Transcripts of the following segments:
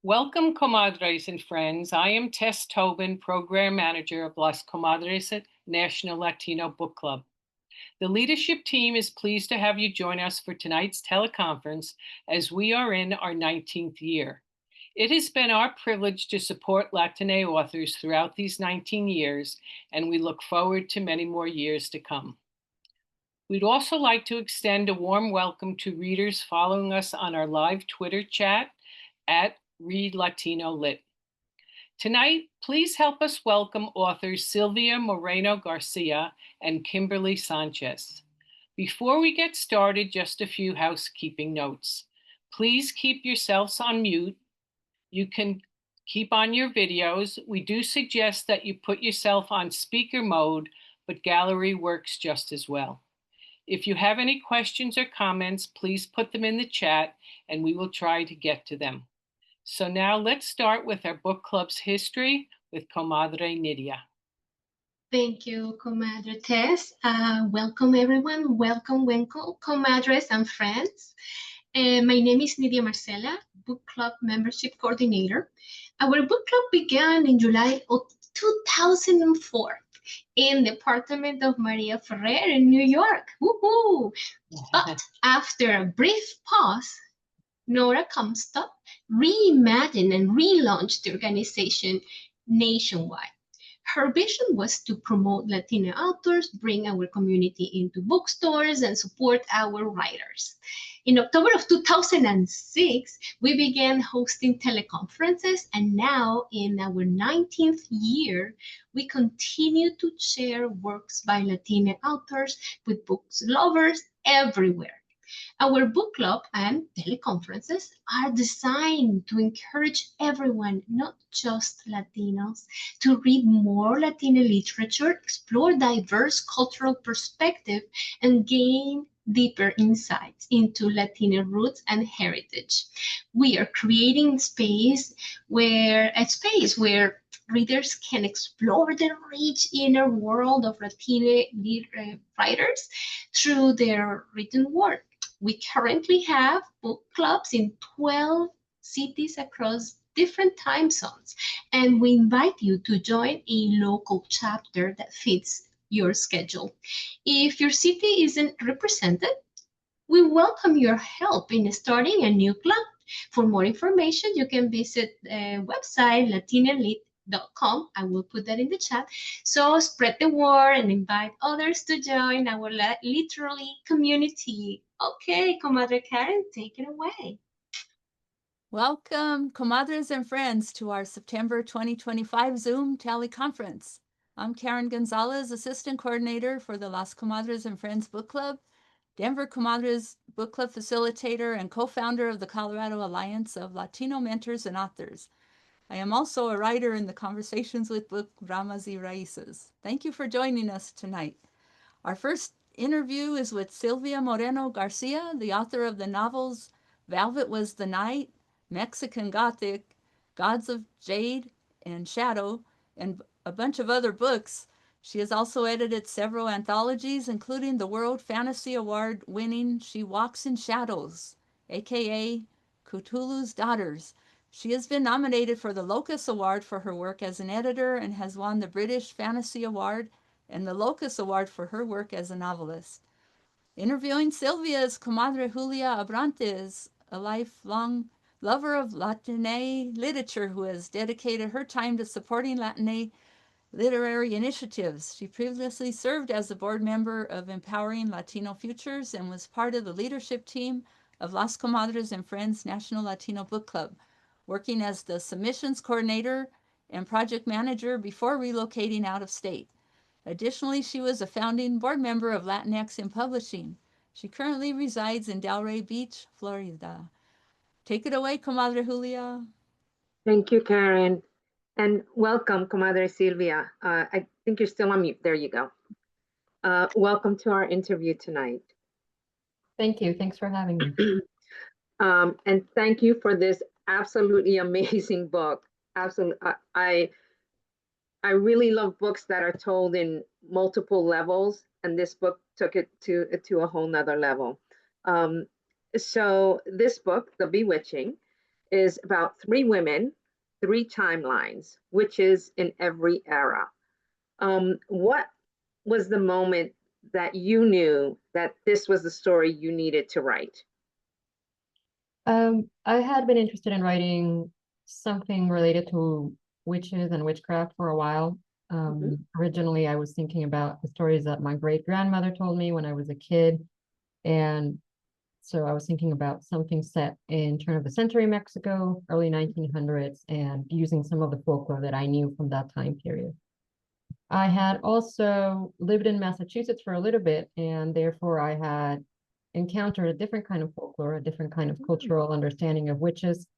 Welcome, Comadres and friends. I am Tess Tobin, Program Manager of Las Comadres National Latino Book Club. The leadership team is pleased to have you join us for tonight's teleconference as we are in our 19th year. It has been our privilege to support Latine authors throughout these 19 years, and we look forward to many more years to come. We'd also like to extend a warm welcome to readers following us on our live Twitter chat at Read Latino Lit. Tonight, please help us welcome authors Silvia Moreno-Garcia and Kimberly Sanchez. Before we get started, just a few housekeeping notes. Please keep yourselves on mute. You can keep on your videos. We do suggest that you put yourself on speaker mode, but gallery works just as well. If you have any questions or comments, please put them in the chat and we will try to get to them. So now let's start with our book club's history with Comadre Nidia. Thank you, Comadre Tess. Welcome, everyone. Welcome, comadres and friends. My name is Nidia Marcela, Book Club Membership Coordinator. Our book club began in July of 2004 in the apartment of Maria Ferrer in New York. Woohoo! But after a brief pause, Nora Comstock reimagined and relaunched the organization nationwide. Her vision was to promote Latina authors, bring our community into bookstores, and support our writers. In October of 2006, we began hosting teleconferences, and now in our 19th year, we continue to share works by Latina authors with books lovers everywhere. Our book club and teleconferences are designed to encourage everyone, not just Latinos, to read more Latina literature, explore diverse cultural perspectives, and gain deeper insights into Latina roots and heritage. We are creating a space where readers can explore the rich inner world of Latina writers through their written work. We currently have book clubs in 12 cities across different time zones, and we invite you to join a local chapter that fits your schedule. If your city isn't represented, we welcome your help in starting a new club. For more information, you can visit the website latinalit.com. I will put that in the chat. So spread the word and invite others to join our literary community. Okay, Comadre Karen, take it away. Welcome, comadres and friends, to our September 2025 Zoom teleconference. I'm Karen Gonzalez, Assistant Coordinator for the Las Comadres and Friends Book Club, Denver Comadres Book Club Facilitator, and co-founder of the Colorado Alliance of Latino Mentors and Authors. I am also a writer in the Conversations with book RAMAS Y RAICES. Thank you for joining us tonight. Our first interview is with Silvia Moreno-Garcia, the author of the novels Velvet Was the Night, Mexican Gothic, Gods of Jade and Shadow, and a bunch of other books. She has also edited several anthologies, including the World Fantasy Award winning She Walks in Shadows, aka Cthulhu's Daughters. She has been nominated for the Locus Award for her work as an editor and has won the British Fantasy Award and the Locus Award for her work as a novelist. Interviewing Silvia is Comadre Julia Abrantes, a lifelong lover of Latine literature who has dedicated her time to supporting Latine literary initiatives. She previously served as a board member of Empowering Latino Futures and was part of the leadership team of Las Comadres and Friends National Latino Book Club, working as the submissions coordinator and project manager before relocating out of state. Additionally, she was a founding board member of Latinx in Publishing. She currently resides in Delray Beach, Florida. Take it away, Comadre Julia. Thank you, Karen. And welcome, Comadre Silvia. I think you're still on mute. There you go. Welcome to our interview tonight. Thank you. Thanks for having me. And thank you for this absolutely amazing book. Absolutely. I really love books that are told in multiple levels, and this book took it to a whole nother level. So this book, The Bewitching, is about three women, three timelines, witches in every era. What was the moment that you knew that this was the story you needed to write? I had been interested in writing something related to witches and witchcraft for a while. Originally, I was thinking about the stories that my great-grandmother told me when I was a kid. And so I was thinking about something set in turn of the century Mexico, early 1900s, and using some of the folklore that I knew from that time period. I had also lived in Massachusetts for a little bit, and therefore I had encountered a different kind of folklore, a different kind of cultural understanding of witches.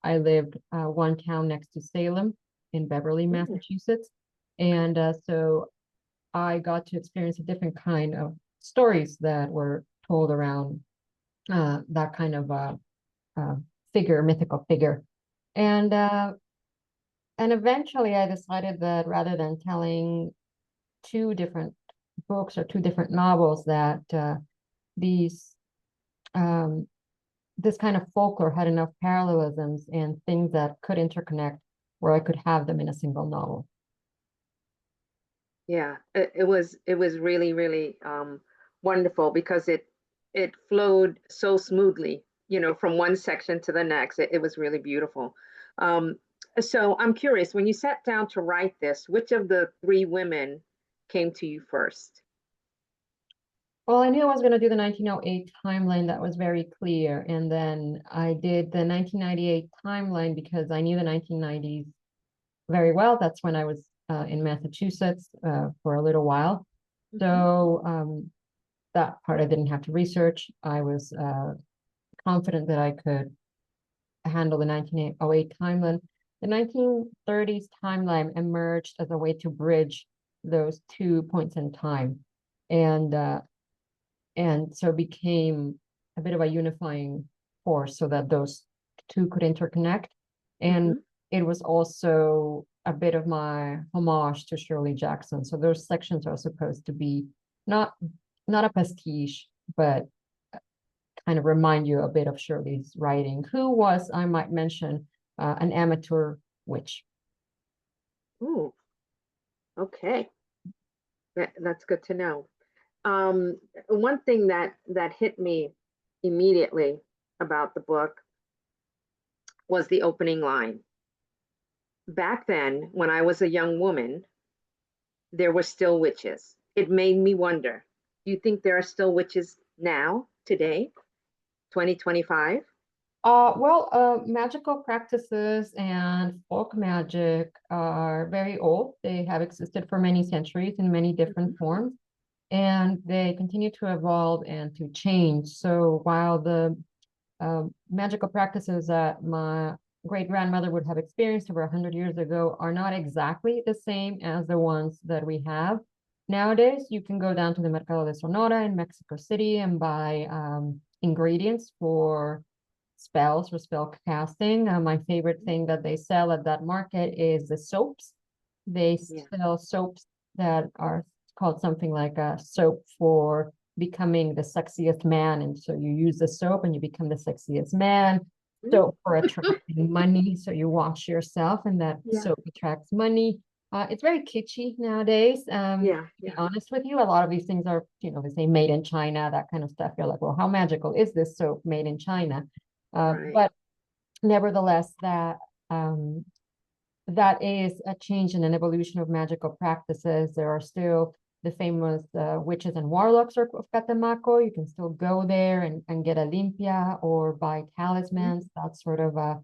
I lived one town next to Salem in Beverly, Massachusetts. And so I got to experience a different kind of stories that were told around that kind of figure, mythical figure. And eventually I decided that rather than telling two different books or two different novels, that these this kind of folklore had enough parallelisms and things that could interconnect where I could have them in a single novel. Yeah, it was really, really wonderful because it flowed so smoothly, you know, from one section to the next. It was really beautiful. So I'm curious, when you sat down to write this, which of the three women came to you first? Well, I knew I was going to do the 1908 timeline. That was very clear. And then I did the 1998 timeline because I knew the 1990s very well. That's when I was in Massachusetts for a little while. So that part I didn't have to research. I was confident that I could handle the 1908 timeline. The 1930s timeline emerged as a way to bridge those 2 points in time. And so it became a bit of a unifying force so that those two could interconnect. And it was also a bit of my homage to Shirley Jackson. So those sections are supposed to be not a pastiche, but kind of remind you a bit of Shirley's writing, who was, I might mention, an amateur witch. Ooh, okay. That's good to know. One thing that hit me immediately about the book was the opening line. Back then, when I was a young woman, there were still witches. It made me wonder, do you think there are still witches now, today, 2025? Magical practices and folk magic are very old. They have existed for many centuries in many different forms, and they continue to evolve and to change. So while the magical practices that my great-grandmother would have experienced over 100 years ago are not exactly the same as the ones that we have nowadays, you can go down to the Mercado de Sonora in Mexico City and buy ingredients for spells or spell casting. My favorite thing that they sell at that market is the soaps. They sell soaps that are called something like a soap for becoming the sexiest man. And so you use the soap and you become the sexiest man. Soap for attracting money. So you wash yourself and that soap attracts money. It's very kitschy nowadays. To be honest with you, a lot of these things are, you know, they say made in China, that kind of stuff. You're like, well, how magical is this soap made in China? But nevertheless, that is a change and an evolution of magical practices. There are still the famous witches and warlocks of Catemaco. You can still go there and get a limpia or buy talismans, that sort of a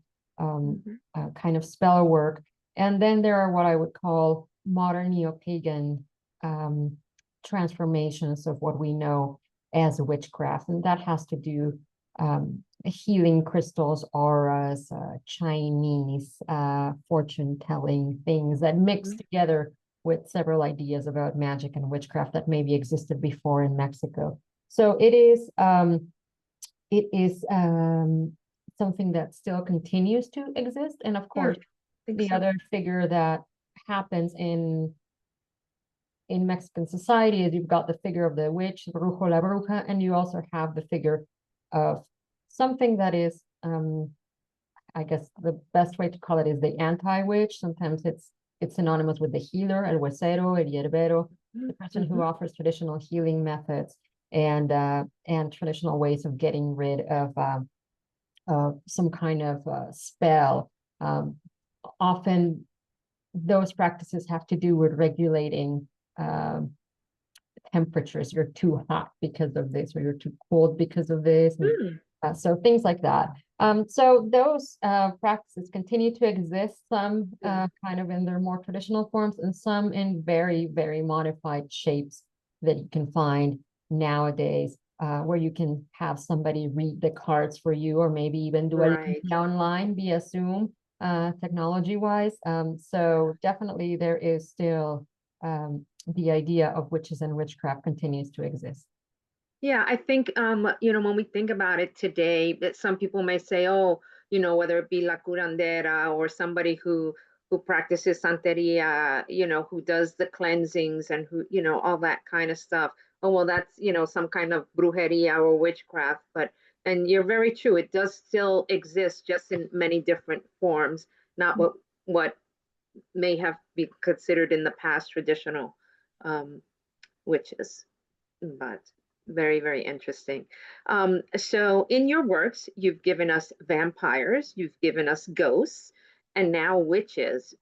kind of spell work. And then there are what I would call modern neo-pagan transformations of what we know as witchcraft. And that has to do healing crystals, auras, Chinese fortune-telling things that mix together with several ideas about magic and witchcraft that maybe existed before in Mexico. So it is something that still continues to exist. And of course, the other figure that happens in Mexican society is you've got the figure of the witch, brujo la bruja, and you also have the figure of something that is I guess the best way to call it is the anti-witch. Sometimes it's synonymous with the healer, el huesero, el hierbero, the person who offers traditional healing methods and traditional ways of getting rid of some kind of spell. Often those practices have to do with regulating temperatures. You're too hot because of this, or you're too cold because of this. And, so things like that. So those practices continue to exist, some kind of in their more traditional forms, and some in very, very modified shapes that you can find nowadays, where you can have somebody read the cards for you, or maybe even do a online via Zoom, technology-wise. So definitely there is still the idea of witches and witchcraft continues to exist. Yeah, I think, when we think about it today, that some people may say, oh, whether it be la curandera or somebody who practices santeria, who does the cleansings and who, all that kind of stuff. Oh, well, that's, some kind of brujeria or witchcraft. And you're very true. It does still exist, just in many different forms, not what may have been considered in the past traditional witches. But very, very interesting. So in your works, you've given us vampires, you've given us ghosts, and now witches.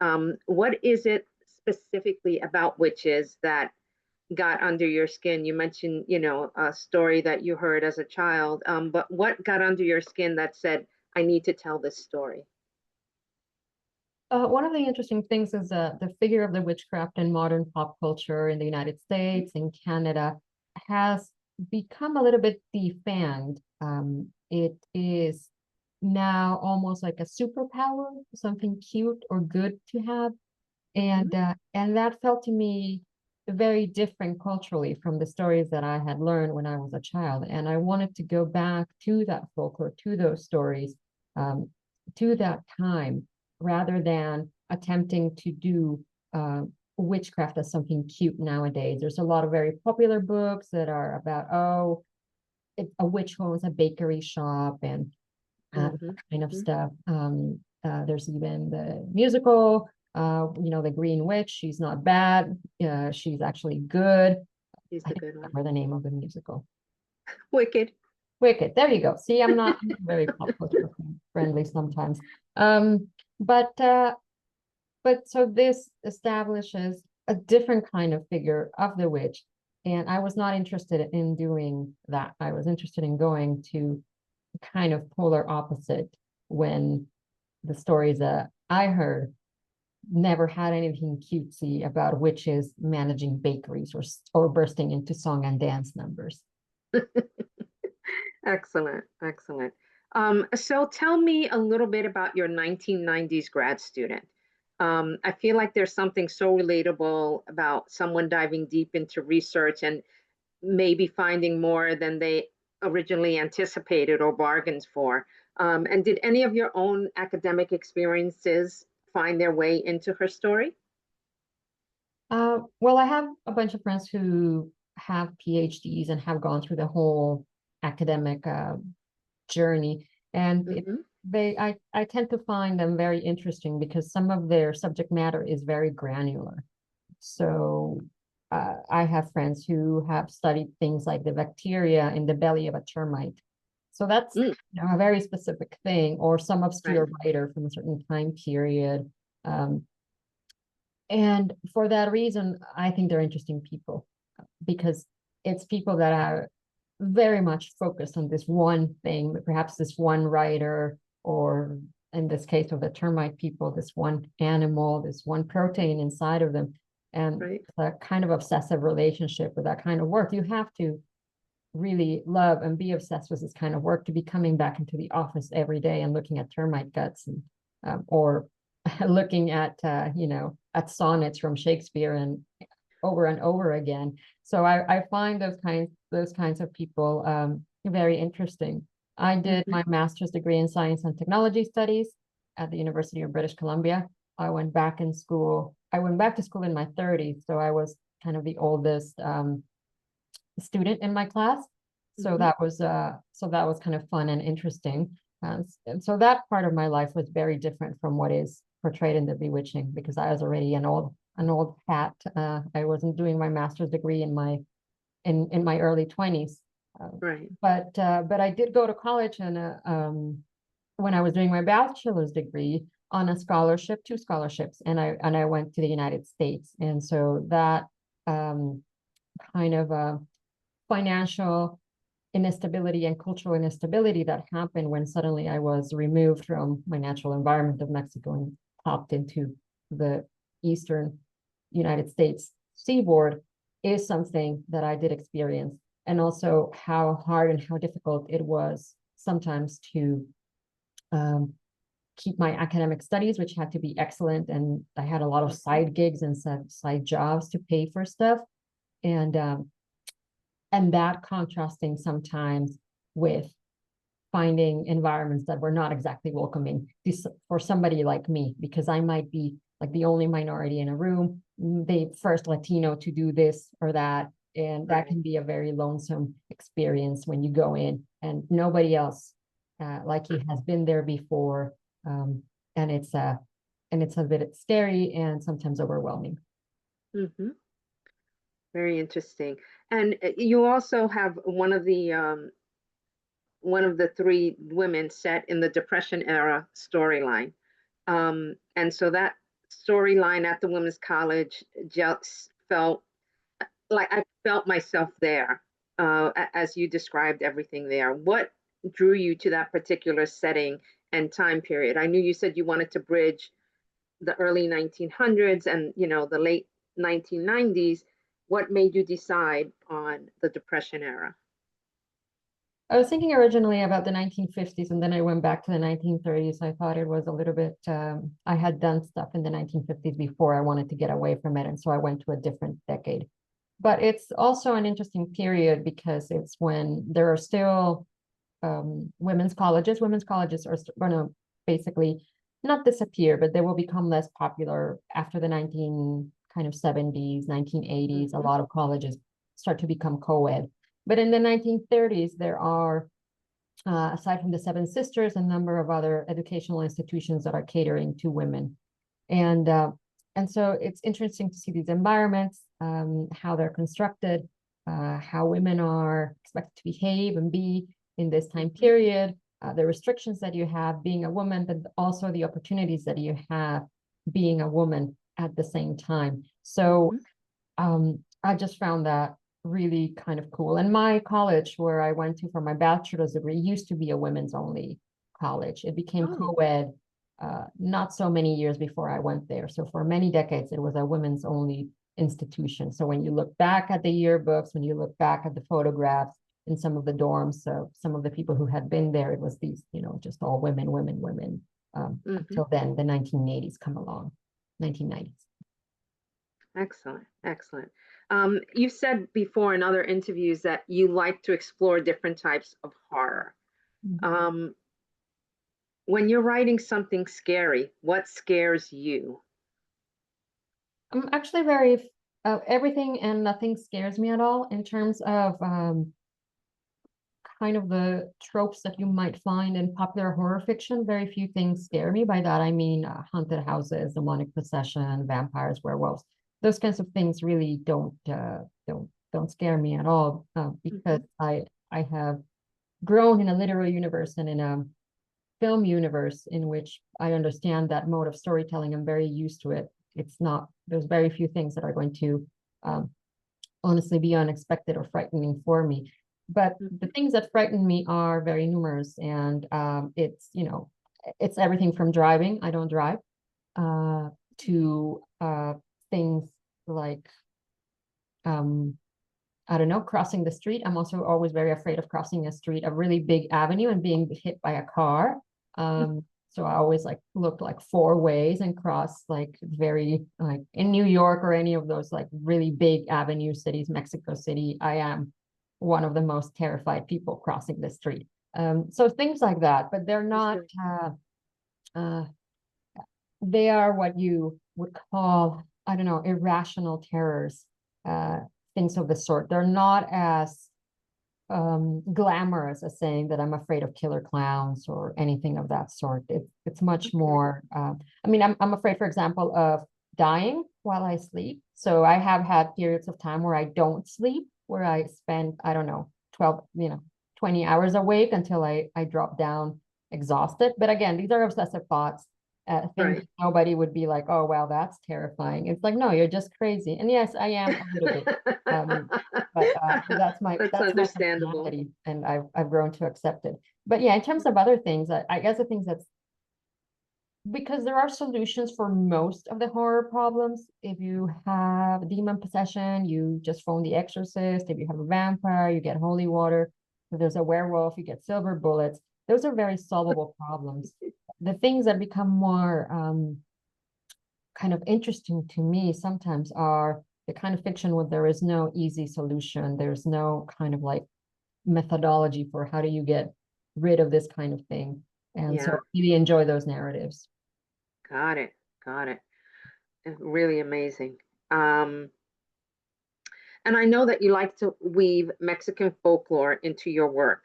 What is it specifically about witches that got under your skin? You mentioned, a story that you heard as a child, but what got under your skin that said, I need to tell this story? One of the interesting things is the figure of the witchcraft in modern pop culture in the United States and Canada has become a little bit defanged. It is now almost like a superpower, something cute or good to have, and that felt to me very different culturally from the stories that I had learned when I was a child. And I wanted to go back to that folklore, to those stories, to that time, rather than attempting to do witchcraft as something cute nowadays. There's a lot of very popular books that are about, a witch owns a bakery shop and kind of stuff. There's even the musical, the Green Witch. She's not bad. She's actually good. She's the good one. Remember the name of the musical? Wicked. Wicked. There you go. See, I'm not very pop culture friendly sometimes. But so this establishes a different kind of figure of the witch, and I was not interested in doing that. I was interested in going to kind of polar opposite, when the stories that I heard never had anything cutesy about witches managing bakeries or bursting into song and dance numbers. Excellent, excellent. So tell me a little bit about your 1990s grad student. I feel like there's something so relatable about someone diving deep into research and maybe finding more than they originally anticipated or bargained for. And did any of your own academic experiences find their way into her story? Well, I have a bunch of friends who have PhDs and have gone through the whole academic journey, and I tend to find them very interesting because some of their subject matter is very granular. So I have friends who have studied things like the bacteria in the belly of a termite. So that's a very specific thing, or some obscure writer from a certain time period. And for that reason, I think they're interesting people, because it's people that are very much focused on this one thing, perhaps this one writer, or in this case of the termite people, this one animal, this one protein inside of them. And that kind of obsessive relationship with that kind of work. You have to really love and be obsessed with this kind of work to be coming back into the office every day and looking at termite guts, and or looking at at sonnets from Shakespeare and over again. So I find those kinds of people very interesting. I did my master's degree in science and technology studies at the University of British Columbia. I went back to school in my 30s, so I was kind of the oldest student in my class. So that was kind of fun and interesting. And so that part of my life was very different from what is portrayed in The Bewitching, because I was already an old hat. I wasn't doing my master's degree in my early 20s. Right. But I did go to college, and when I was doing my bachelor's degree on a scholarship, 2 scholarships, and I went to the United States, and so that kind of financial instability and cultural instability that happened when suddenly I was removed from my natural environment of Mexico and popped into the eastern United States seaboard is something that I did experience, and also how hard and how difficult it was sometimes to keep my academic studies, which had to be excellent, and I had a lot of side gigs and side jobs to pay for stuff, and that contrasting sometimes with finding environments that were not exactly welcoming for somebody like me, because I might be like the only minority in a room, the first Latino to do this or that, and that can be a very lonesome experience when you go in and nobody else like you has been there before, and it's a bit scary and sometimes overwhelming. Mm-hmm. Very interesting. And you also have one of the 3 women set in the Depression era storyline. And so that storyline at the women's college just felt like I felt myself there, as you described everything there. What drew you to that particular setting and time period? I knew you said you wanted to bridge the early 1900s and, the late 1990s. What made you decide on the Depression era? I was thinking originally about the 1950s, and then I went back to the 1930s. I thought it was a little bit, I had done stuff in the 1950s before. I wanted to get away from it, and so I went to a different decade. But it's also an interesting period because it's when there are still women's colleges. Women's colleges are going to basically not disappear, but they will become less popular after the 1970s, 1980s. A lot of colleges start to become co-ed. But in the 1930s, there are, aside from the Seven Sisters, a number of other educational institutions that are catering to women. And so it's interesting to see these environments, how they're constructed, how women are expected to behave and be in this time period, the restrictions that you have being a woman, but also the opportunities that you have being a woman at the same time. So I just found that really kind of cool. And my college, where I went to for my bachelor's degree, used to be a women's only college. It became co-ed not so many years before I went there. So for many decades, it was a women's only institution. So when you look back at the yearbooks, when you look back at the photographs in some of the dorms, so some of the people who had been there, it was these, just all women. Until then, the 1980s come along, 1990s. Excellent, excellent. You said before in other interviews that you like to explore different types of horror. When you're writing something scary, what scares you? I'm actually very, everything and nothing scares me at all in terms of kind of the tropes that you might find in popular horror fiction. Very few things scare me. By that, I mean haunted houses, demonic possession, vampires, werewolves. Those kinds of things really don't scare me at all, because I have grown in a literary universe and in a film universe in which I understand that mode of storytelling. I'm very used to it. There's very few things that are going to honestly be unexpected or frightening for me. But the things that frighten me are very numerous, and it's everything from driving. I don't drive, to things like I don't know, crossing the street. I'm also always very afraid of crossing a street, a really big avenue, and being hit by a car. So I always look 4 ways and cross very in New York or any of those really big avenue cities, Mexico City. I am one of the most terrified people crossing the street. So things like that, but they're not, they are what you would call, I don't know, irrational terrors, things of the sort. They're not as glamorous as saying that I'm afraid of killer clowns or anything of that sort. It's much more, I mean, I'm afraid, for example, of dying while I sleep. So I have had periods of time where I don't sleep, where I spend, I don't know, 12, 20 hours awake until I drop down exhausted. But again, these are obsessive thoughts. Things nobody would be like, oh, well, that's terrifying. It's like, no, you're just crazy. And yes, I am a little bit. But that's my understandable. personality, and I've grown to accept it. But yeah, in terms of other things, I guess the things that's because there are solutions for most of the horror problems. If you have demon possession, you just phone the exorcist. If you have a vampire, you get holy water. If there's a werewolf, you get silver bullets. Those are very solvable problems. The things that become more kind of interesting to me sometimes are the kind of fiction where there is no easy solution. There's no kind of like methodology for how do you get rid of this kind of thing. And so I really enjoy those narratives. Got it. Really amazing. And I know that you like to weave Mexican folklore into your work.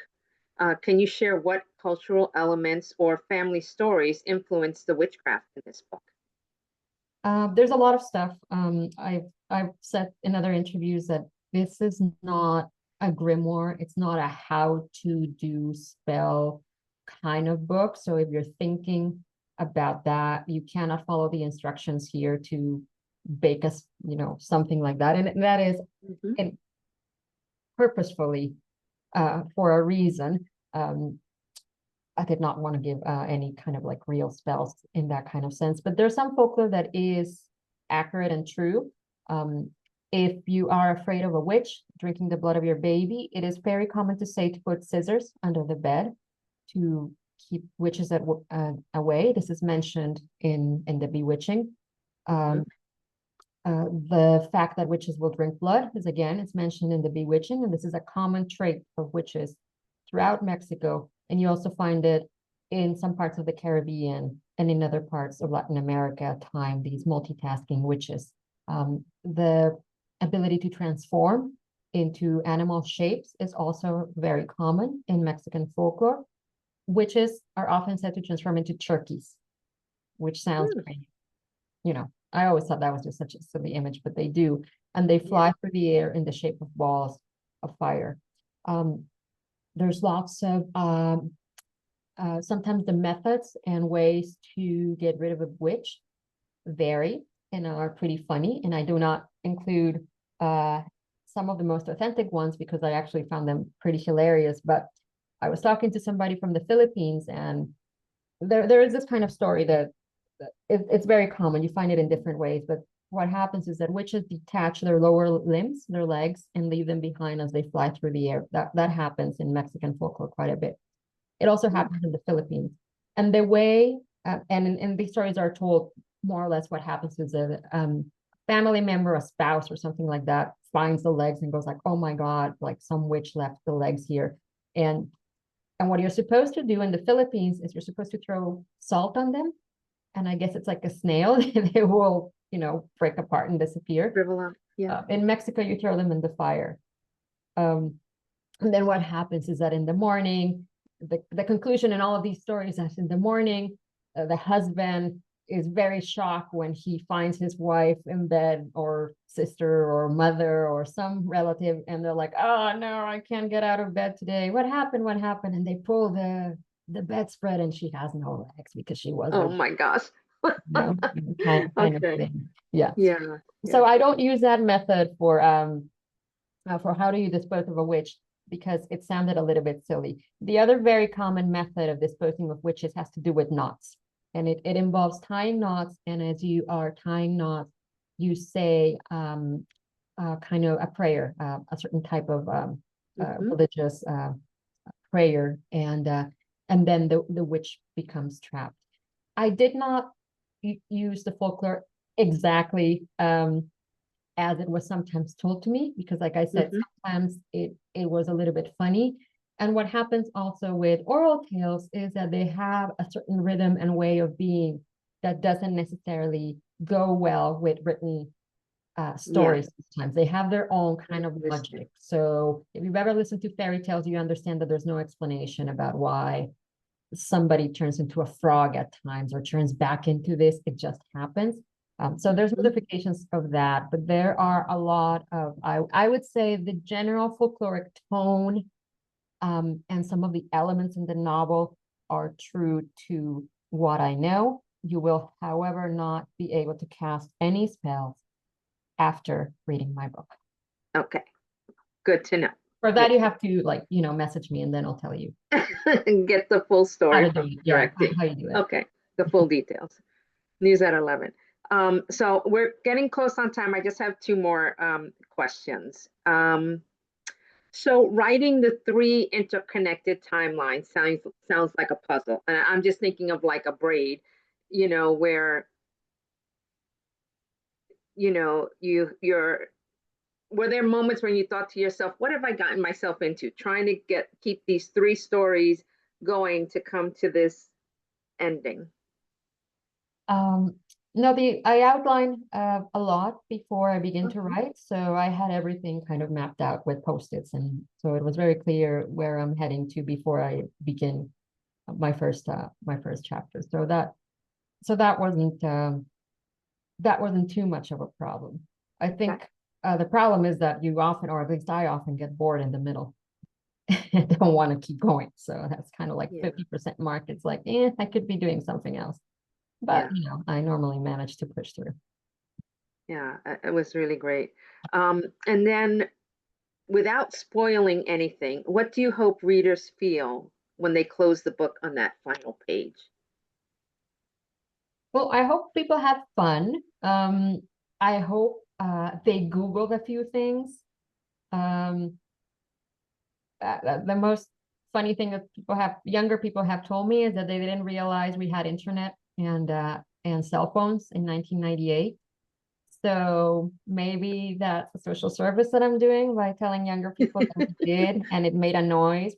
Can you share what cultural elements or family stories influence the witchcraft in this book? There's a lot of stuff. I've said in other interviews that this is not a grimoire. It's not a how-to-do spell kind of book. So if you're thinking about that, you cannot follow the instructions here to bake us, something like that. And that is purposefully for a reason. I did not want to give any kind of like real spells in that kind of sense, but there's some folklore that is accurate and true. If you are afraid of a witch drinking the blood of your baby, it is very common to say to put scissors under the bed to keep witches away. This is mentioned in the Bewitching. The fact that witches will drink blood is, again, it's mentioned in the Bewitching, and this is a common trait of witches throughout Mexico. And you also find it in some parts of the Caribbean and in other parts of Latin America at times, these multitasking witches. The ability to transform into animal shapes is also very common in Mexican folklore. Witches are often said to transform into turkeys, which sounds great. I always thought that was just such a silly image, but they do. And they fly through the air in the shape of balls of fire. There's lots of, sometimes the methods and ways to get rid of a witch vary and are pretty funny. And I do not include some of the most authentic ones because I actually found them pretty hilarious. But I was talking to somebody from the Philippines, and there is this kind of story that it's very common. You find it in different ways, but what happens is that witches detach their lower limbs, their legs, and leave them behind as they fly through the air. That happens in Mexican folklore quite a bit. It also happens in the Philippines. And the way, and these stories are told more or less what happens is a family member, a spouse or something like that, finds the legs and goes like, oh my God, like some witch left the legs here. And what you're supposed to do in the Philippines is you're supposed to throw salt on them. And I guess it's like a snail. They will, break apart and disappear. Shrivel up. Yeah. In Mexico, you throw them in the fire. And then what happens is that in the morning, the conclusion in all of these stories is in the morning, the husband is very shocked when he finds his wife in bed, or sister or mother or some relative, and they're like, oh no, I can't get out of bed today. What happened? And they pull the bedspread and she has no legs because she was my gosh. kind of thing. Yeah. So I don't use that method for how do you dispose of a witch, because it sounded a little bit silly. The other very common method of disposing of witches has to do with knots, and it involves tying knots. And as you are tying knots, you say kind of a prayer, a certain type of religious prayer, and then the witch becomes trapped. I did not use the folklore exactly as it was sometimes told to me, because like I said, sometimes it was a little bit funny. And what happens also with oral tales is that they have a certain rhythm and way of being that doesn't necessarily go well with written stories sometimes. They have their own kind of logic. So if you've ever listened to fairy tales, you understand that there's no explanation about why somebody turns into a frog at times or turns back into this. It just happens. So there's modifications of that, but there are a lot of, I would say, the general folkloric tone and some of the elements in the novel are true to what I know. You will, however, not be able to cast any spells after reading my book. Okay, good to know. For that, you have to message me and then I'll tell you. Get the full story How you do it. Okay, the full details. News at 11. So we're getting close on time. I just have two more questions. So writing the 3 interconnected timelines sounds like a puzzle. And I'm just thinking of like a braid, where, were there moments when you thought to yourself, what have I gotten myself into? Trying to keep these 3 stories going to come to this ending? No, I outlined a lot before I begin to write, so I had everything kind of mapped out with Post-its, and so it was very clear where I'm heading to before I begin my first chapter. So that wasn't too much of a problem. I think the problem is that you often, or at least I often, get bored in the middle. I don't want to keep going, so that's kind of like 50% mark. It's like, I could be doing something else. But, I normally manage to push through. Yeah, it was really great. And then without spoiling anything, what do you hope readers feel when they close the book on that final page? Well, I hope people have fun. I hope they Googled a few things. The most funny thing that younger people have told me is that they didn't realize we had internet and cell phones in 1998. So maybe that's a social service that I'm doing by telling younger people that we did, and it made a noise.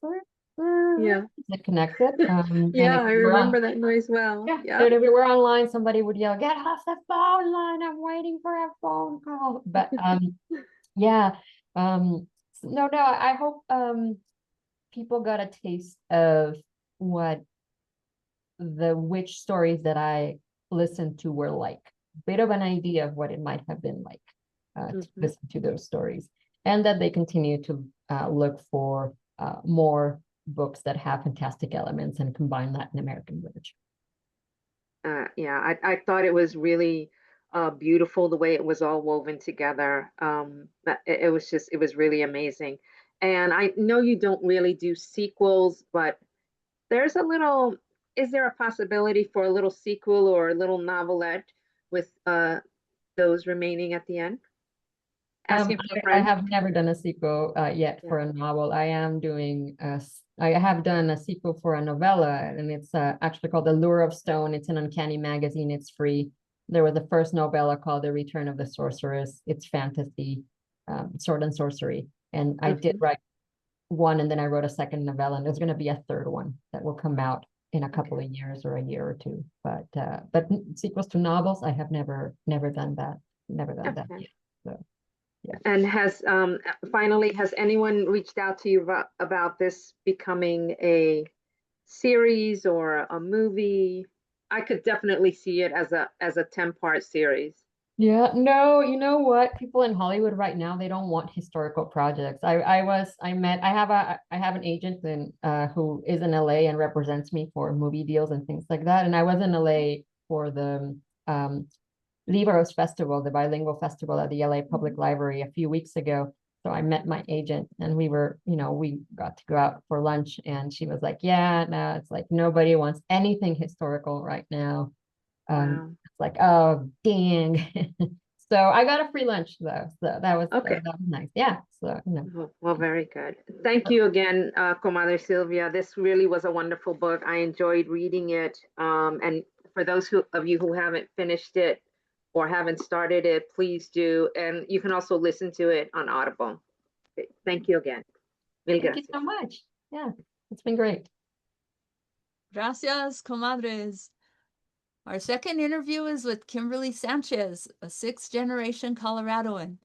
It connected. I remember that noise well. Yeah. So if we were online, somebody would yell, "Get off the phone line! I'm waiting for a phone call." But no, I hope people got a taste of what the witch stories that I listened to were like, a bit of an idea of what it might have been like to listen to those stories, and that they continue to look for more books that have fantastic elements and combine Latin American literature. I thought it was really beautiful the way it was all woven together. It was really amazing. And I know you don't really do sequels, but is there a possibility for a little sequel or a little novelette with those remaining at the end? Asking for a friend. I have never done a sequel yet for a novel. I have done a sequel for a novella, and it's actually called The Lure of Stone. It's an Uncanny magazine. It's free. There was a first novella called The Return of the Sorceress. It's fantasy, sword and sorcery. And I did write one, and then I wrote a second novella, and there's going to be a third one that will come out in a couple of years or a year or two. But sequels to novels, I have never done that. Never done that yet. So. Yeah. And has anyone reached out to you about this becoming a series or a movie? I could definitely see it as a 10-part series. Yeah, no, you know what? People in Hollywood right now, they don't want historical projects. I have an agent who is in LA and represents me for movie deals and things like that. And I was in LA for the Libros Festival, the bilingual festival at the LA Public Library a few weeks ago. So I met my agent, and we got to go out for lunch, and she was like, "Yeah, no, it's like nobody wants anything historical right now." It's like, oh, dang. So I got a free lunch though. So that was nice. Yeah. So Well, very good. Thank you again, Comadre Silvia. This really was a wonderful book. I enjoyed reading it. And for those of you who haven't finished it or haven't started it, please do. And you can also listen to it on Audible. Okay, thank you again. Thank you so much. Yeah, it's been great. Gracias, comadres. Our second interview is with Kimberly Sanchez, a sixth-generation Coloradoan.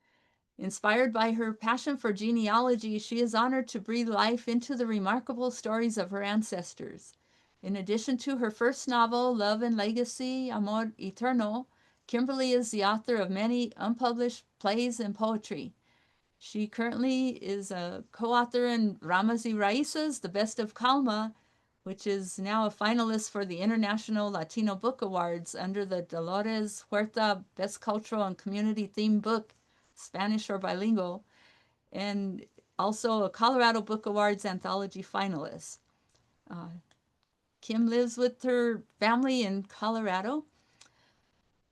Inspired by her passion for genealogy, she is honored to breathe life into the remarkable stories of her ancestors. In addition to her first novel, Love and Legacy, Amor Eterno, Kimberly is the author of many unpublished plays and poetry. She currently is a co-author in Ramas y Raices, The Best of CALMA, which is now a finalist for the International Latino Book Awards under the Dolores Huerta Best Cultural and Community Theme Book, Spanish or Bilingual, and also a Colorado Book Awards anthology finalist. Kim lives with her family in Colorado.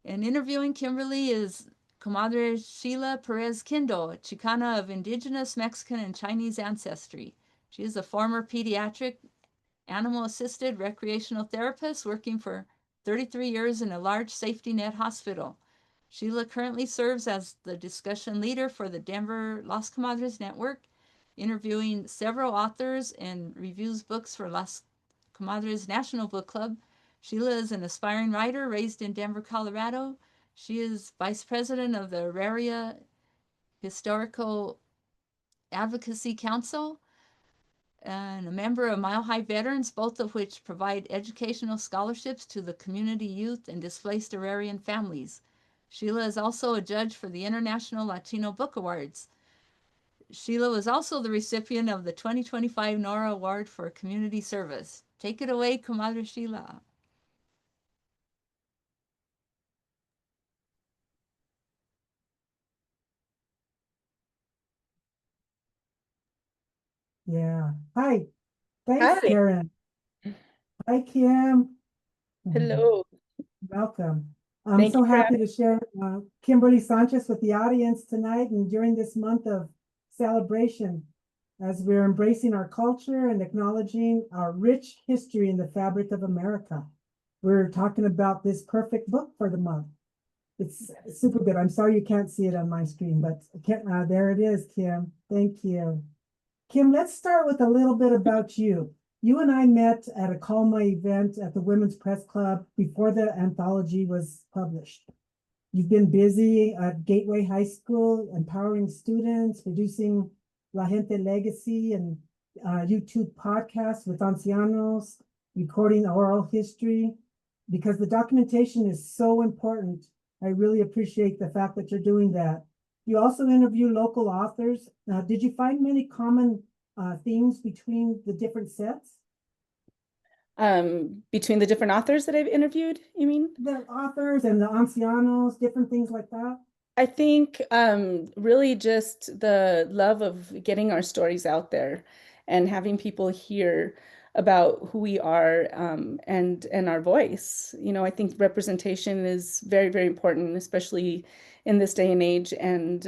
And interviewing Kimberly is Comadre Sheila Perez Kindo, a Chicana of indigenous Mexican and Chinese ancestry. She is a former pediatric animal-assisted recreational therapist working for 33 years in a large safety net hospital. Sheila currently serves as the discussion leader for the Denver Las Comadres Network, interviewing several authors and reviews books for Las Comadres National Book Club. Sheila is an aspiring writer raised in Denver, Colorado. She is vice president of the Auraria Historical Advocacy Council and a member of Mile High Veterans, both of which provide educational scholarships to the community youth and displaced Aurarian families. Sheila is also a judge for the International Latino Book Awards. Sheila was also the recipient of the 2025 Nora Award for Community Service. Take it away, Comadre Sheila. Yeah. Hi. Thanks, Hi. Karen. Hi, Kim. Hello. Welcome. I'm Thank so you for happy to share Kimberly Sanchez with the audience tonight and during this month of celebration as we're embracing our culture and acknowledging our rich history in the fabric of America. We're talking about this perfect book for the month. It's super good. I'm sorry you can't see it on my screen, but there it is, Kim. Thank you. Kim, let's start with a little bit about you. You and I met at a CALMA event at the Women's Press Club before the anthology was published. You've been busy at Gateway High School, empowering students, producing La Gente Legacy and YouTube podcasts with ancianos, recording oral history, because the documentation is so important. I really appreciate the fact that you're doing that. You also interview local authors. Did you find many common themes between the different sets? Between the different authors that I've interviewed, you mean? The authors and the ancianos, different things like that? I think really just the love of getting our stories out there and having people hear about who we are and our voice. You know, I think representation is very, very important, especially in this day and age. And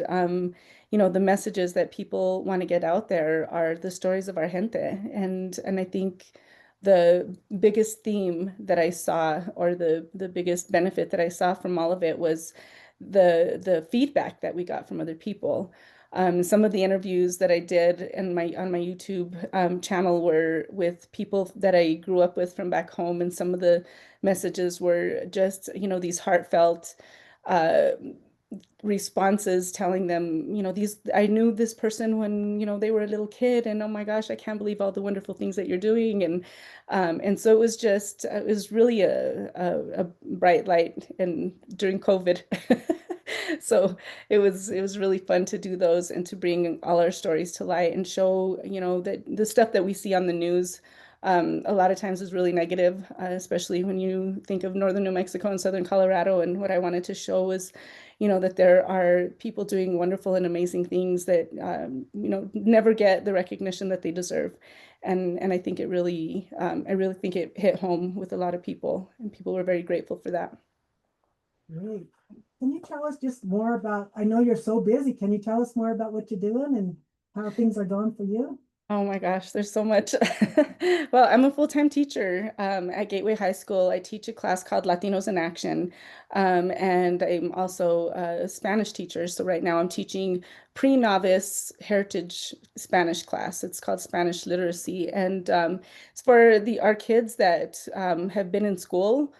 you know, the messages that people want to get out there are the stories of our gente. And I think the biggest theme that I saw, or the biggest benefit that I saw from all of it, was the feedback that we got from other people. Some of the interviews that I did on my YouTube channel were with people that I grew up with from back home, and some of the messages were just, you know, these heartfelt responses telling them, you know, I knew this person when, you know, they were a little kid, and oh my gosh, I can't believe all the wonderful things that you're doing. And so it was really a bright light and during COVID. So it was really fun to do those and to bring all our stories to light and show, you know, that the stuff that we see on the news a lot of times is really negative, especially when you think of northern New Mexico and southern Colorado. And what I wanted to show was, you know, that there are people doing wonderful and amazing things that, you know, never get the recognition that they deserve. And I think I really think it hit home with a lot of people, and people were very grateful for that. Great. Can you tell us just more about, I know you're so busy, can you tell us more about what you're doing and how things are going for you? Oh my gosh, there's so much. Well, I'm a full-time teacher at Gateway High School. I teach a class called Latinos in Action, and I'm also a Spanish teacher. So right now I'm teaching pre-novice heritage Spanish class. It's called Spanish Literacy, and it's for our kids that have been in school,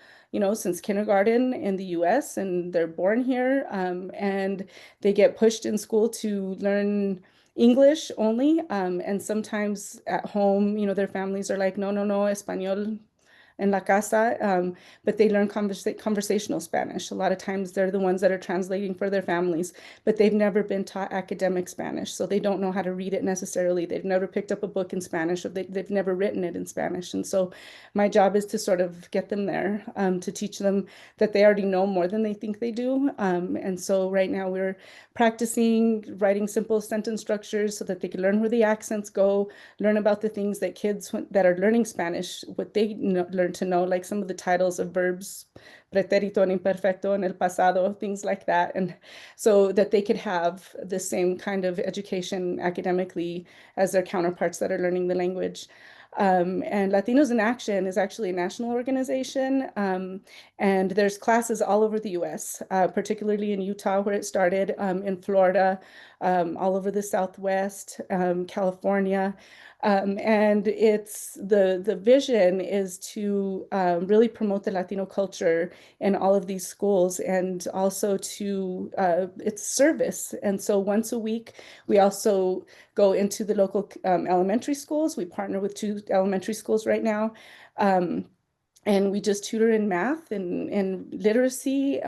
since kindergarten in the US, and they're born here, and they get pushed in school to learn English only. And sometimes at home, their families are like, no, no, no, español en la casa, but they learn conversational Spanish. A lot of times they're the ones that are translating for their families, but they've never been taught academic Spanish, so they don't know how to read it necessarily. They've never picked up a book in Spanish, or they've never written it in Spanish. And so my job is to sort of get them there, to teach them that they already know more than they think they do. And so right now we're practicing writing simple sentence structures so that they can learn where the accents go, learn about the things that kids that are learning Spanish, what they learn to know, like some of the titles of verbs, pretérito and imperfecto en el pasado, things like that. And so that they could have the same kind of education academically as their counterparts that are learning the language. And Latinos in Action is actually a national organization, and there's classes all over the US, particularly in Utah, where it started, in Florida, all over the Southwest, California. And it's the vision is to really promote the Latino culture in all of these schools, and also to its service. And so once a week, we also go into the local elementary schools. We partner with 2 elementary schools right now. And we just tutor in math and literacy.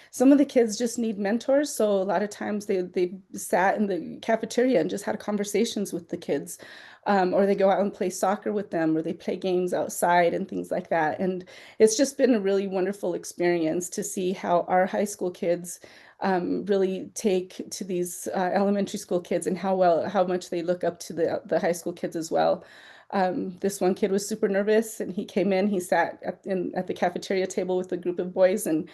Some of the kids just need mentors. So a lot of times they sat in the cafeteria and just had conversations with the kids. Or they go out and play soccer with them, or they play games outside and things like that. And it's just been a really wonderful experience to see how our high school kids really take to these elementary school kids, and how much they look up to the high school kids as well. This one kid was super nervous, and he came in, he sat at the cafeteria table with a group of boys, and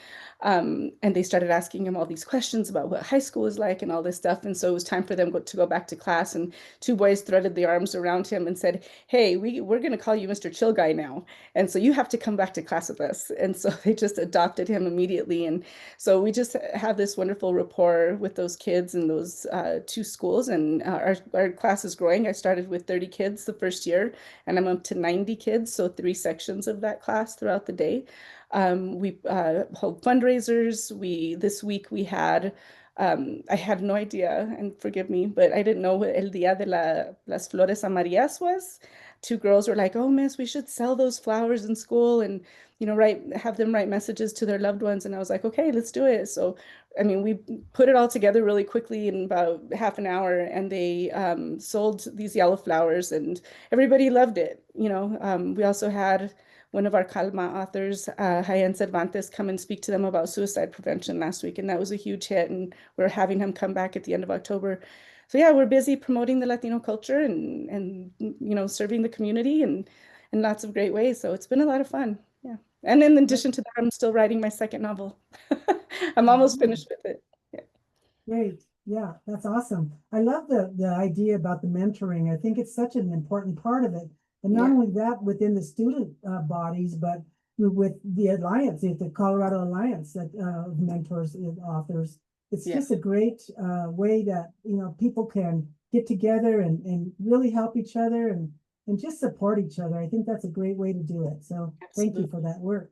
they started asking him all these questions about what high school is like and all this stuff. And so it was time for them to go back to class, and 2 boys threaded their arms around him and said, hey, we're going to call you Mr. Chill Guy now, and so you have to come back to class with us. And so they just adopted him immediately. And so we just have this wonderful rapport with those kids in those 2 schools, and our class is growing. I started with 30 kids the first year, and I'm up to 90 kids, so 3 sections of that class throughout the day. We hold fundraisers. This week we had, I had no idea, and forgive me, but I didn't know what El Día de las Flores Amarillas was. 2 girls were like, oh, miss, we should sell those flowers in school, and have them write messages to their loved ones. And I was like, okay, let's do it. So I mean, we put it all together really quickly in about half an hour, and they sold these yellow flowers, and everybody loved it. We also had one of our CALMA authors, Jaén Cervantes, come and speak to them about suicide prevention last week, and that was a huge hit, and we're having him come back at the end of October. So yeah, we're busy promoting the Latino culture and serving the community in lots of great ways. So it's been a lot of fun. Yeah. And in addition to that, I'm still writing my second novel. I'm almost finished with it. Yeah. Great. Yeah, that's awesome. I love the idea about the mentoring. I think it's such an important part of it. And not only that within the student bodies, but with the Alliance, the Colorado Alliance that mentors authors. It's just a great way that, people can get together and really help each other and just support each other. I think that's a great way to do it. So thank you for that work.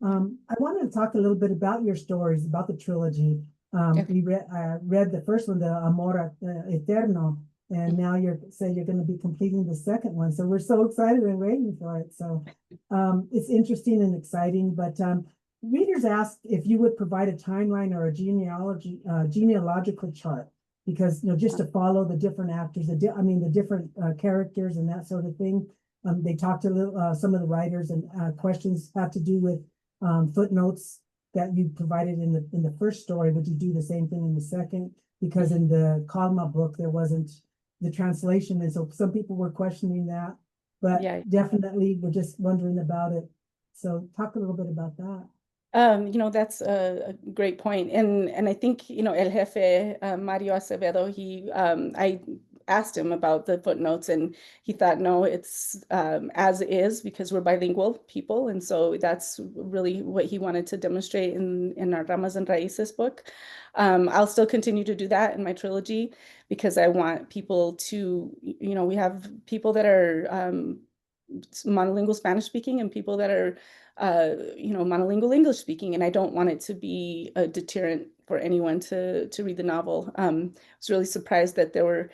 I wanted to talk a little bit about your stories, about the trilogy. We read the first one, the Amor Eterno, and now you're going to be completing the second one. So we're so excited and waiting for it. So it's interesting and exciting. But readers asked if you would provide a timeline or a genealogical chart, because just to follow the different actors, the different characters and that sort of thing. They talked to some of the writers, and questions have to do with footnotes that you provided in the first story. Would you do the same thing in the second? Because in the CALMA book there wasn't the translation, and so some people were questioning that. But definitely we're just wondering about it. So talk a little bit about that. That's a great point. And I think, El Jefe, Mario Acevedo, I asked him about the footnotes, and he thought, no, it's as is, because we're bilingual people. And so that's really what he wanted to demonstrate in our Ramas y Raíces book. I'll still continue to do that in my trilogy, because I want people to, we have people that are monolingual Spanish speaking, and people that are monolingual English speaking, and I don't want it to be a deterrent for anyone to read the novel. I was really surprised that there were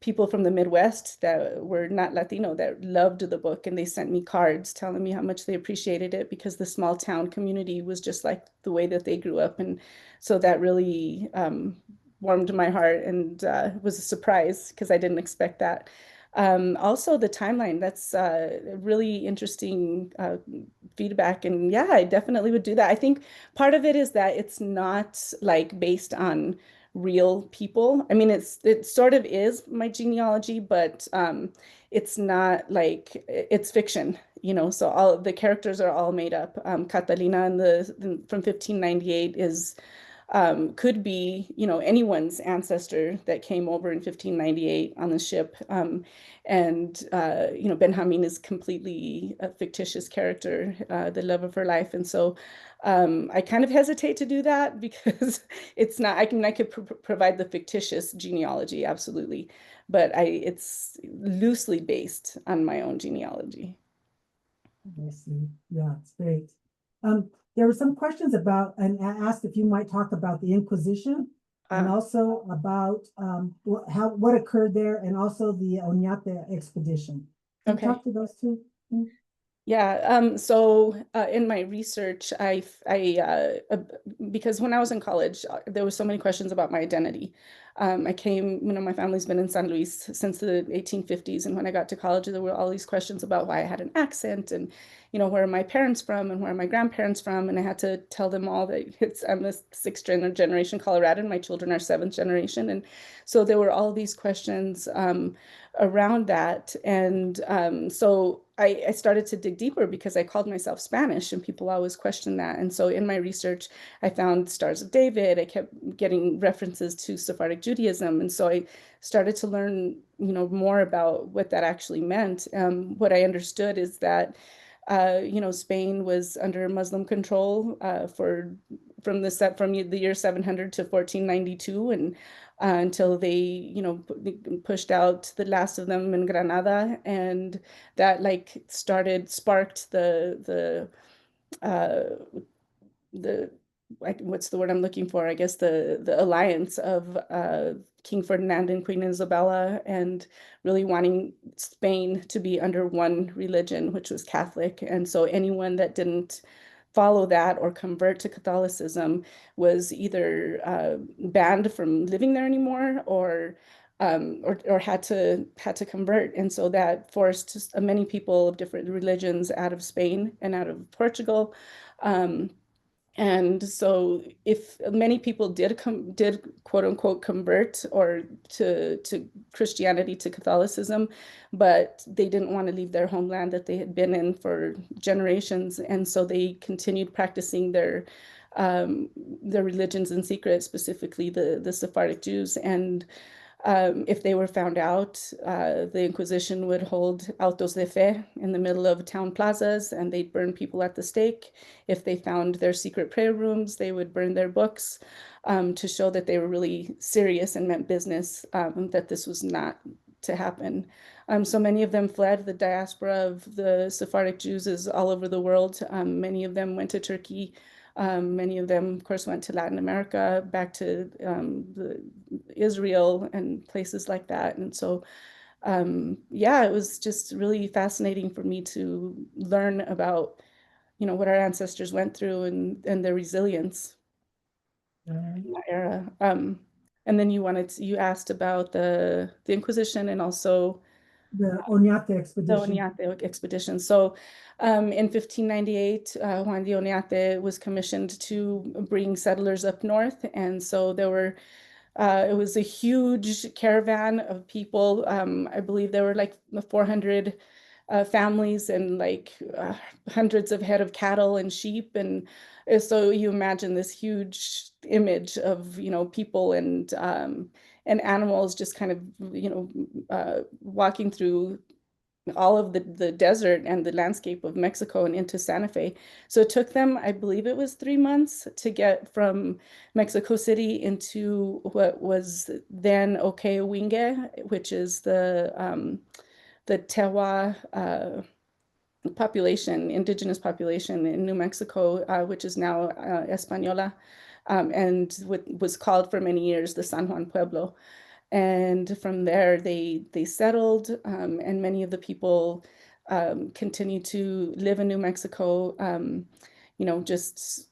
people from the Midwest that were not Latino that loved the book, and they sent me cards telling me how much they appreciated it because the small town community was just like the way that they grew up. And so that really warmed my heart, and was a surprise because I didn't expect that. Also the timeline, that's really interesting feedback. And yeah, I definitely would do that. I think part of it is that it's not like based on real people. I mean, it sort of is my genealogy, but it's not like, it's fiction, so all the characters are all made up. Catalina from 1598 is could be, anyone's ancestor that came over in 1598 on the ship. And Benjamin is completely a fictitious character, the love of her life. And so I kind of hesitate to do that because it's not, I could provide the fictitious genealogy, absolutely. But it's loosely based on my own genealogy. I see. Yeah, it's great. There were some questions about, and asked if you might talk about the Inquisition and also about what occurred there, and also the Oñate expedition. Can you talk to those two? Yeah, so in my research, because when I was in college, there were so many questions about my identity. I came, my family's been in San Luis since the 1850s. And when I got to college, there were all these questions about why I had an accent and, where are my parents from and where are my grandparents from? And I had to tell them all that I'm a sixth generation Coloradan, my children are seventh generation. And so there were all these questions around that. And so I started to dig deeper because I called myself Spanish and people always question that. And so in my research, I found Stars of David. I kept getting references to Sephardic Judaism. And so I started to learn, more about what that actually meant. What I understood is that, Spain was under Muslim control from the year 700 to 1492, and until they, pushed out the last of them in Granada, and that sparked the what's the word I'm looking for? I guess the alliance of King Ferdinand and Queen Isabella, and really wanting Spain to be under one religion, which was Catholic. And so anyone that didn't follow that or convert to Catholicism was either banned from living there anymore, or had to convert. And so that forced many people of different religions out of Spain and out of Portugal. And so if many people did quote unquote convert or to Christianity, to Catholicism, but they didn't want to leave their homeland that they had been in for generations. And so they continued practicing their religions in secret, specifically the Sephardic Jews. And if they were found out, the Inquisition would hold autos de fe in the middle of town plazas, and they'd burn people at the stake. If they found their secret prayer rooms, they would burn their books to show that they were really serious and meant business, that this was not to happen. So many of them fled. The diaspora of the Sephardic Jews is all over the world. Many of them went to Turkey. Many of them, of course, went to Latin America, back to Israel and places like that. And so, yeah, it was just really fascinating for me to learn about, what our ancestors went through and their resilience in that era. And then you asked about the Inquisition and also the Oñate expedition. The Oñate expedition. So in 1598, Juan de Oñate was commissioned to bring settlers up north. And so there were, it was a huge caravan of people. I believe there were like 400 families and like hundreds of head of cattle and sheep. And so you imagine this huge image of, people and animals just kind of, walking through all of the desert and the landscape of Mexico and into Santa Fe. So it took them, I believe it was 3 months to get from Mexico City into what was then Oquewingue, which is the Tewa, population, indigenous population in New Mexico, which is now Española, and was called for many years the San Juan Pueblo. And from there, they settled, and many of the people continue to live in New Mexico, just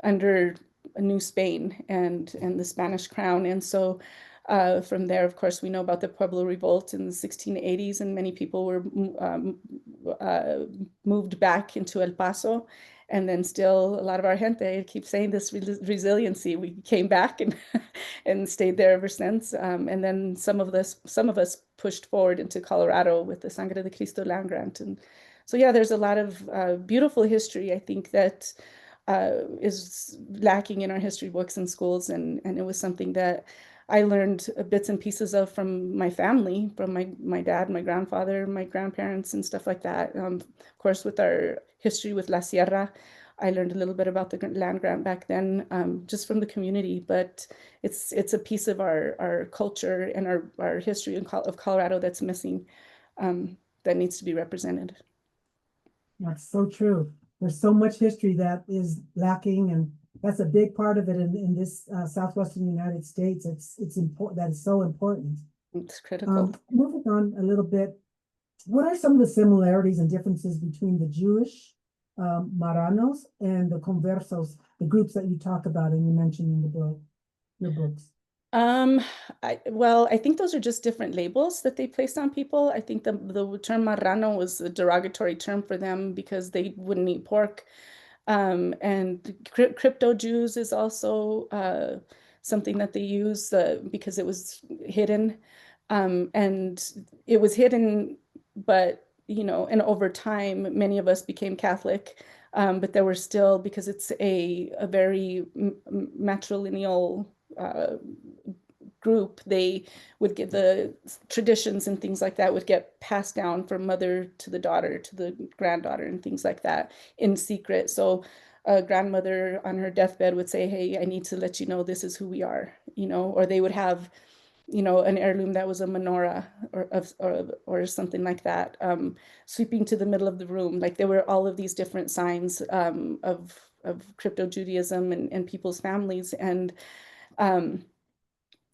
under New Spain and the Spanish crown. And so from there, of course, we know about the Pueblo Revolt in the 1680s, and many people were moved back into El Paso. And then still a lot of our gente keep saying this resiliency. We came back and and stayed there ever since. And then some of us pushed forward into Colorado with the Sangre de Cristo land grant. And so yeah, there's a lot of beautiful history, I think, that is lacking in our history books in schools, and it was something that I learned bits and pieces of from my family, from my dad, my grandfather, my grandparents, and stuff like that. Of course, with our history with La Sierra, I learned a little bit about the land grant back then, just from the community. But it's a piece of our culture and our history of Colorado that's missing, that needs to be represented. That's so true. There's so much history that is lacking, and that's a big part of it in this Southwestern United States. It's important. That is so important. It's critical. Moving on a little bit, what are some of the similarities and differences between the Jewish Marranos and the Conversos, the groups that you talk about and you mentioned in the book, your books? I think those are just different labels that they placed on people. I think the term marrano was a derogatory term for them because they wouldn't eat pork. And crypto Jews is also something that they use because it was hidden. And it was hidden, but, and over time, many of us became Catholic. But there were still, because it's a very matrilineal group, they would get the traditions and things like that would get passed down from mother to the daughter to the granddaughter and things like that in secret. So a grandmother on her deathbed would say, hey, I need to let you know this is who we are, or they would have, an heirloom that was a menorah or something like that, sweeping to the middle of the room. Like there were all of these different signs of crypto Judaism and people's families. And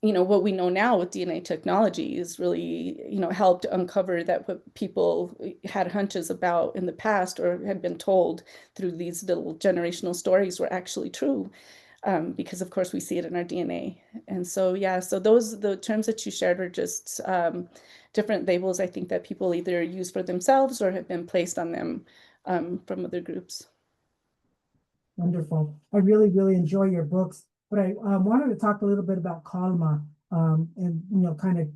what we know now with DNA technology is really, helped uncover that what people had hunches about in the past or had been told through these little generational stories were actually true, because of course we see it in our DNA. And so, yeah, so the terms that you shared are just different labels, I think, that people either use for themselves or have been placed on them from other groups. Wonderful. I really, really enjoy your books. But I wanted to talk a little bit about CALMA, and kind of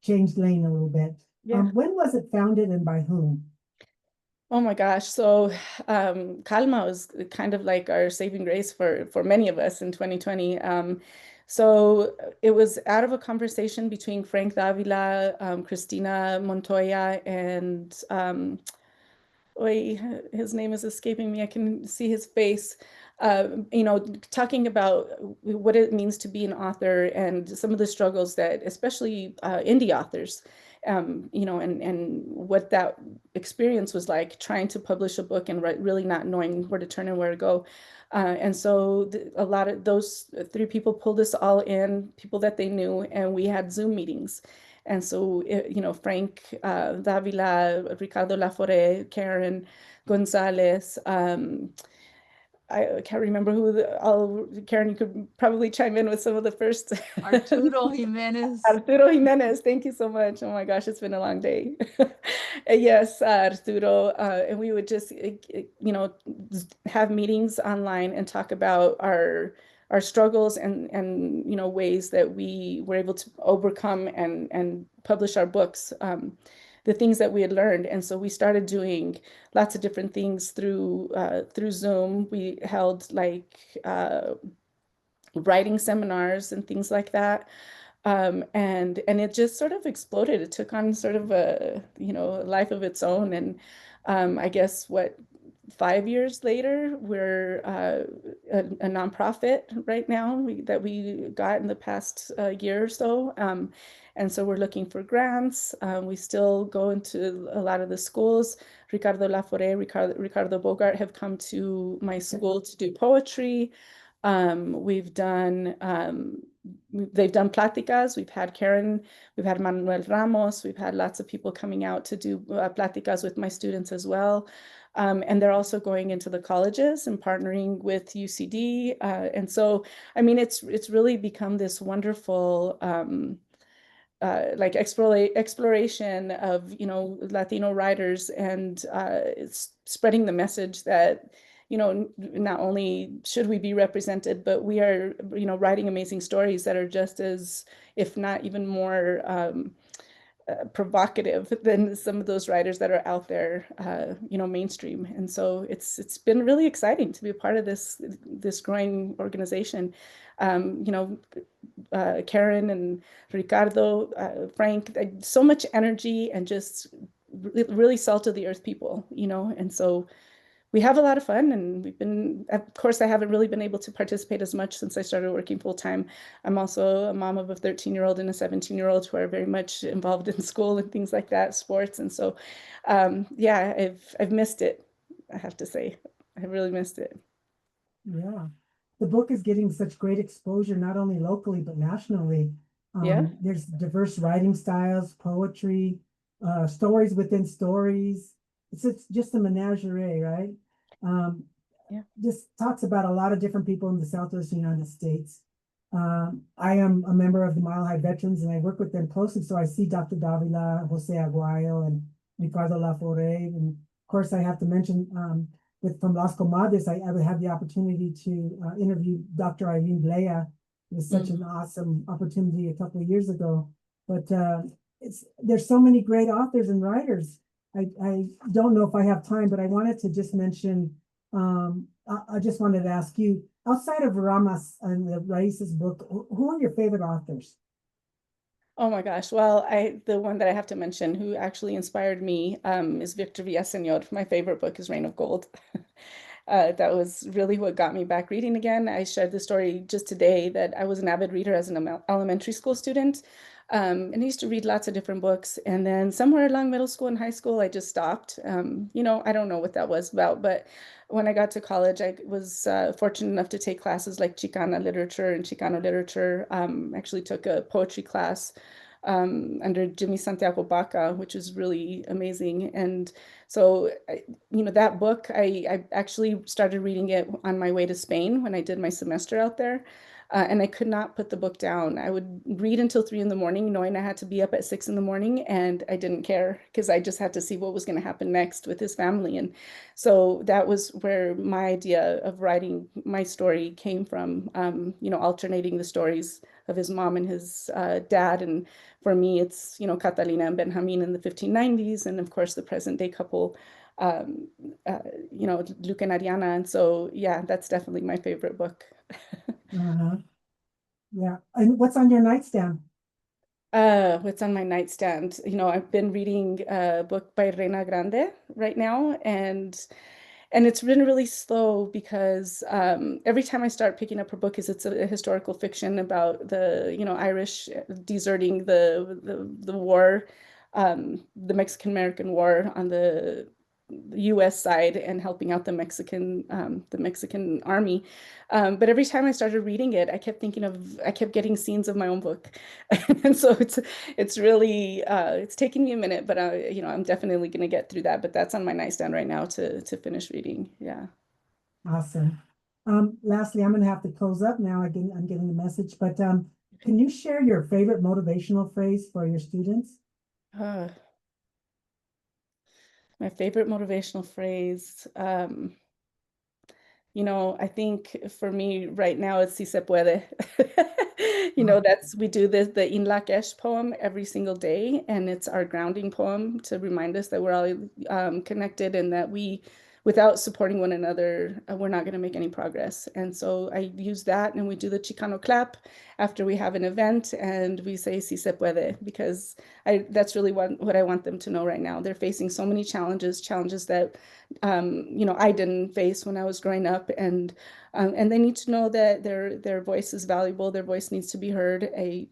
change lane a little bit. Yeah. When was it founded and by whom? Oh my gosh. So CALMA was kind of like our saving grace for many of us in 2020. So it was out of a conversation between Frank Davila, Cristina Montoya, and his name is escaping me. I can see his face. Talking about what it means to be an author and some of the struggles that especially indie authors, and what that experience was like trying to publish a book and really not knowing where to turn and where to go. And so a lot of those three people pulled us all in, people that they knew, and we had Zoom meetings. And so, Frank Davila, Ricardo Lafore, Karen Gonzalez, I can't remember Karen, you could probably chime in with some of the first. Arturo Jimenez. Arturo Jimenez, thank you so much. Oh my gosh, it's been a long day. Yes, Arturo, and we would just, have meetings online and talk about our struggles and ways that we were able to overcome and publish our books, the things that we had learned. And so we started doing lots of different things through Zoom. We held writing seminars and things like that. And it just sort of exploded. It took on sort of a life of its own. And I guess what 5 years later, we're a nonprofit right now that we got in the past year or so. And so we're looking for grants. We still go into a lot of the schools. Ricardo Lafore, Ricardo Bogart have come to my school to do poetry. We've done, they've done pláticas. We've had Karen, we've had Manuel Ramos, we've had lots of people coming out to do pláticas with my students as well. And they're also going into the colleges and partnering with UCD. And so, I mean, it's really become this wonderful like exploration of, you know, Latino writers, and it's spreading the message that, you know, not only should we be represented, but we are, you know, writing amazing stories that are just as, if not even more provocative than some of those writers that are out there, you know, mainstream. And so it's been really exciting to be a part of this growing organization. You know, Karen and Ricardo, Frank, so much energy and just really salt of the earth people, you know. And so we have a lot of fun, and we've been, of course, I haven't really been able to participate as much since I started working full time. I'm also a mom of a 13-year-old and a 17-year-old who are very much involved in school and things like that, sports. And so, yeah, I've missed it, I have to say. I really missed it. Yeah. The book is getting such great exposure, not only locally, but nationally. Yeah. There's diverse writing styles, poetry, stories within stories. It's just a menagerie, right? Yeah. Just talks about a lot of different people in the Southwest United States. I am a member of the Mile High Veterans, and I work with them closely. So I see Dr. Davila, Jose Aguayo, and Ricardo Lafore. And of course, I have to mention from Las Comadres, I would have the opportunity to interview Dr. Irene Blea. It was such an awesome opportunity a couple of years ago. But there's so many great authors and writers. I don't know if I have time, but I wanted to just mention, I just wanted to ask you, outside of Ramas and the Raices book, who are your favorite authors? Oh my gosh. Well, the one that I have to mention who actually inspired me is Victor Villaseñor. My favorite book is Reign of Gold. That was really what got me back reading again. I shared the story just today that I was an avid reader as an elementary school student. And I used to read lots of different books. And then somewhere along middle school and high school, I just stopped. You know, I don't know what that was about, but when I got to college, I was fortunate enough to take classes like Chicana literature and Chicano literature. Actually took a poetry class under Jimmy Santiago Baca, which is really amazing. And so, you know, that book, I actually started reading it on my way to Spain when I did my semester out there. And I could not put the book down. I would read until 3 in the morning, knowing I had to be up at 6 in the morning, and I didn't care because I just had to see what was going to happen next with his family. And so that was where my idea of writing my story came from, you know, alternating the stories of his mom and his dad. And for me, it's, you know, Catalina and Benjamin in the 1590s, and of course, the present day couple, you know, Luke and Ariana. And so, yeah, that's definitely my favorite book. Yeah. And what's on your nightstand? What's on my nightstand? You know, I've been reading a book by Reina Grande right now, and it's been really slow because every time I start picking up her book, it's a historical fiction about the, you know, Irish deserting the war, the Mexican-American War on the U.S. side and helping out the Mexican army. But every time I started reading it, I kept getting scenes of my own book. And so it's really, it's taking me a minute, but you know, I'm definitely going to get through that. But that's on my nightstand right now to finish reading. Yeah. Awesome. Lastly, I'm going to have to close up now. I'm getting the message, but can you share your favorite motivational phrase for your students? My favorite motivational phrase, you know, I think for me right now it's si se puede. You know, we do the In Lakesh poem every single day, and it's our grounding poem to remind us that we're all connected and that we without supporting one another, we're not going to make any progress. And so I use that, and we do the Chicano clap after we have an event, and we say si se puede, because that's really what I want them to know right now. They're facing so many challenges that I didn't face when I was growing up, and they need to know that their voice is valuable. Their voice needs to be heard.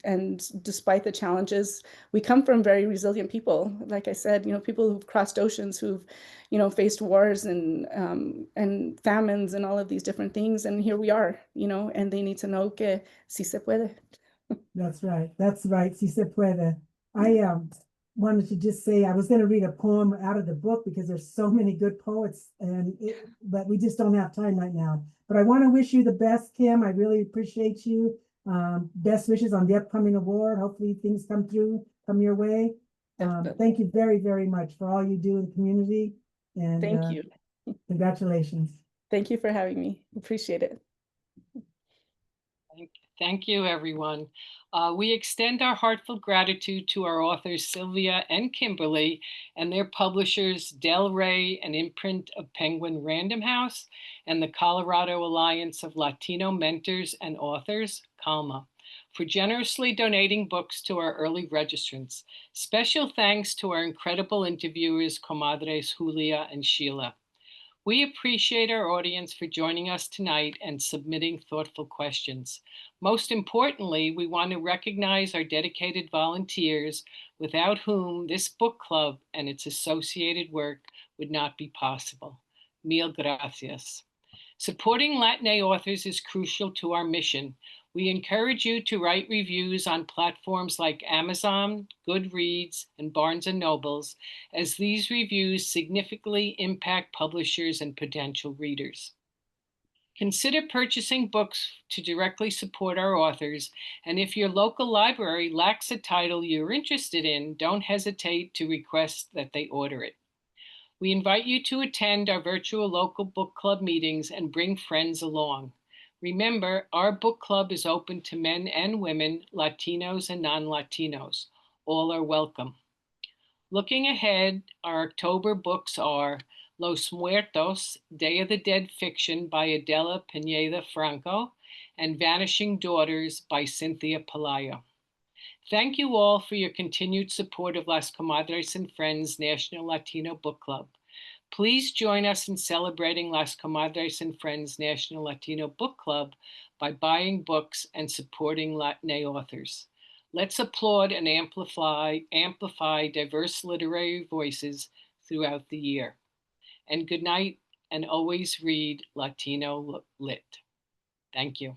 And despite the challenges, we come from very resilient people. Like I said, people who've crossed oceans, who've faced wars and famines and all of these different things. And here we are, and they need to know que si se puede. That's right. That's right. Si se puede. I wanted to just say I was going to read a poem out of the book because there's so many good poets, but we just don't have time right now. But I want to wish you the best, Kim. I really appreciate you. Best wishes on the upcoming award. Hopefully things come your way. Thank you very, very much for all you do in the community. And thank you. Congratulations. Thank you for having me. Appreciate it. Thank you, everyone. We extend our heartfelt gratitude to our authors, Silvia and Kimberly, and their publishers, Del Rey, an imprint of Penguin Random House, and the Colorado Alliance of Latino Mentors and Authors, CALMA, for generously donating books to our early registrants. Special thanks to our incredible interviewers, Comadres Julia and Sheila. We appreciate our audience for joining us tonight and submitting thoughtful questions. Most importantly, we want to recognize our dedicated volunteers, without whom this book club and its associated work would not be possible. Mil gracias. Supporting Latine authors is crucial to our mission. We encourage you to write reviews on platforms like Amazon, Goodreads, and Barnes & Nobles, as these reviews significantly impact publishers and potential readers. Consider purchasing books to directly support our authors, and if your local library lacks a title you're interested in, don't hesitate to request that they order it. We invite you to attend our virtual local book club meetings and bring friends along. Remember, our book club is open to men and women, Latinos and non-Latinos. All are welcome. Looking ahead, our October books are Los Muertos, Day of the Dead Fiction by Adela Pineda Franco, and Vanishing Daughters by Cynthia Pelayo. Thank you all for your continued support of Las Comadres and Friends National Latino Book Club. Please join us in celebrating Las Comadres and Friends National Latino Book Club by buying books and supporting Latine authors. Let's applaud and amplify diverse literary voices throughout the year. And good night, and always read Latino Lit. Thank you.